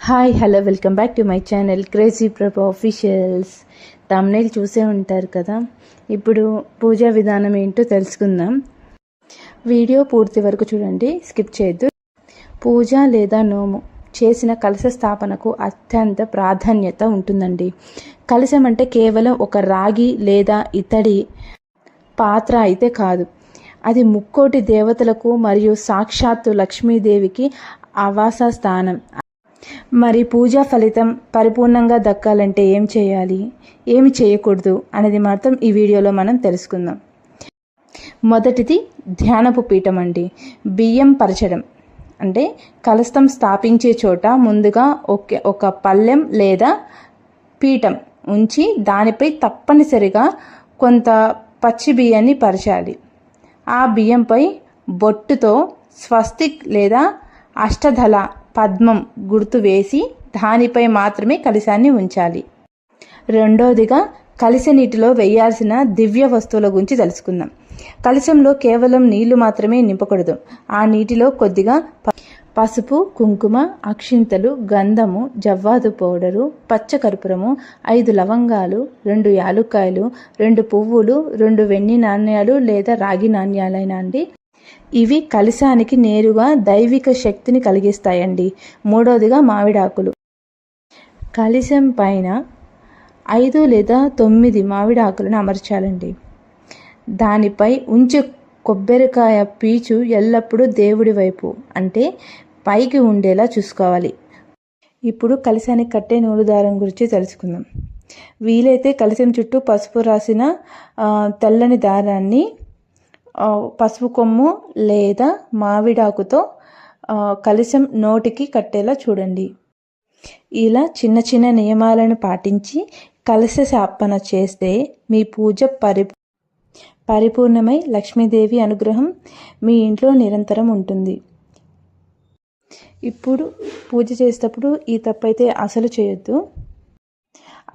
Hi hello welcome back to my channel crazy ప్రభా officials. Thumbnail చూసే ఉంటారు కదా. ఇప్పుడు పూజా విధానం ఏంటో తెలుసుకుందాం. వీడియో పూర్తి వరకు చూడండి, స్కిప్ చేయొద్దు. పూజ లేదా నోము చేసిన కలశ స్థాపనకు అత్యంత ప్రాధాన్యత ఉంటుందండి. కలశం అంటే కేవలం ఒక రాగి లేదా ఇత్తడి పాత్ర అయితే కాదు. అది ముక్కోటి దేవతలకు మరియు సాక్షాత్తు లక్ష్మీదేవికి ఆవాస స్థానం. మరి పూజా ఫలితం పరిపూర్ణంగా దక్కాలంటే ఏం చేయాలి, ఏమి చేయకూడదు అనేది మాత్రం ఈ వీడియోలో మనం తెలుసుకుందాం. మొదటిది ధ్యానపు పీఠం అండి. బియ్యం పరచడం అంటే కలశం స్థాపించే చోట ముందుగా ఒక పళ్ళెం లేదా పీఠం ఉంచి దానిపై తప్పనిసరిగా కొంత పచ్చి బియ్యాన్ని పరచాలి. ఆ బియ్యంపై బొట్టుతో స్వస్తిక్ లేదా అష్టదళ పద్మం గుర్తు వేసి దానిపై మాత్రమే కలశాన్ని ఉంచాలి. రెండోదిగా కలశ నీటిలో వేయాల్సిన దివ్య వస్తువుల గురించి తెలుసుకుందాం. కలశంలో కేవలం నీళ్లు మాత్రమే నింపకూడదు. ఆ నీటిలో కొద్దిగా పసుపు, కుంకుమ, అక్షింతలు, గంధము, జవ్వాదు పౌడరు, పచ్చకర్పూరము, 5 లవంగాలు, 2 యాలుక్కాయలు, 2 పువ్వులు, 2 వెండి నాణ్యాలు లేదా రాగి నాణ్యాలైనా అండి. ఇవి కలశానికి నేరుగా దైవిక శక్తిని కలిగిస్తాయండి. మూడవదిగా మామిడాకులు. కలశం పైన 5 లేదా 9 మామిడాకులను అమర్చాలండి. దానిపై ఉంచే కొబ్బరికాయ పీచు ఎల్లప్పుడూ దేవుడి వైపు అంటే పైకి ఉండేలా చూసుకోవాలి. ఇప్పుడు కలశానికి కట్టే నూలు దారం గురించి తెలుసుకుందాం. వీలైతే కలశం చుట్టూ పసుపు రాసిన తెల్లని దారాన్ని పసుపు కొమ్ము లేదా మామిడాకుతో కలశం నోటికి కట్టేలా చూడండి. ఇలా చిన్న చిన్న నియమాలను పాటించి కలశ స్థాపన చేస్తే మీ పూజ పరిపూర్ణమై లక్ష్మీదేవి అనుగ్రహం మీ ఇంట్లో నిరంతరం ఉంటుంది. ఇప్పుడు పూజ చేసేటప్పుడు ఈ తప్పైతే అసలు చేయొద్దు.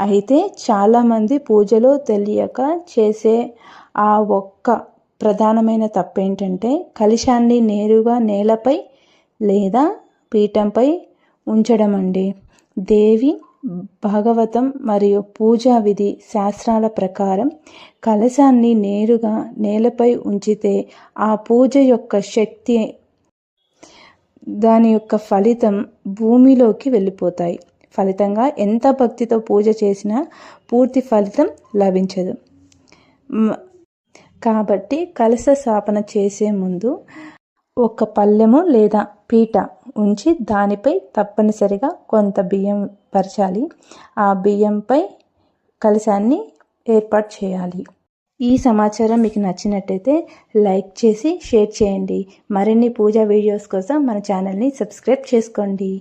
అయితే చాలామంది పూజలో తెలియక చేసే ఆ ఒక్క ప్రధానమైన తప్పు ఏంటంటే కలశాన్ని నేరుగా నేలపై లేదా పీఠంపై ఉంచడం అండి. దేవి భాగవతం మరియు పూజా విధి శాస్త్రాల ప్రకారం కలశాన్ని నేరుగా నేలపై ఉంచితే ఆ పూజ యొక్క శక్తి, దాని యొక్క ఫలితం భూమిలోకి వెళ్ళిపోతాయి. ఫలితంగా ఎంత భక్తితో పూజ చేసినా పూర్తి ఫలితం లభించదు. కాబట్టి కలశ స్థాపన చేసే ముందు ఒక పళ్ళెము లేదా పీట ఉంచి దానిపై తప్పనిసరిగా కొంత బియ్యం పరచాలి. ఆ బియ్యంపై కలశాన్ని ఏర్పాటు చేయాలి. ఈ సమాచారం మీకు నచ్చినట్టయితే లైక్ చేసి షేర్ చేయండి. మరిన్ని పూజా వీడియోస్ కోసం మన ఛానల్ని సబ్స్క్రైబ్ చేసుకోండి.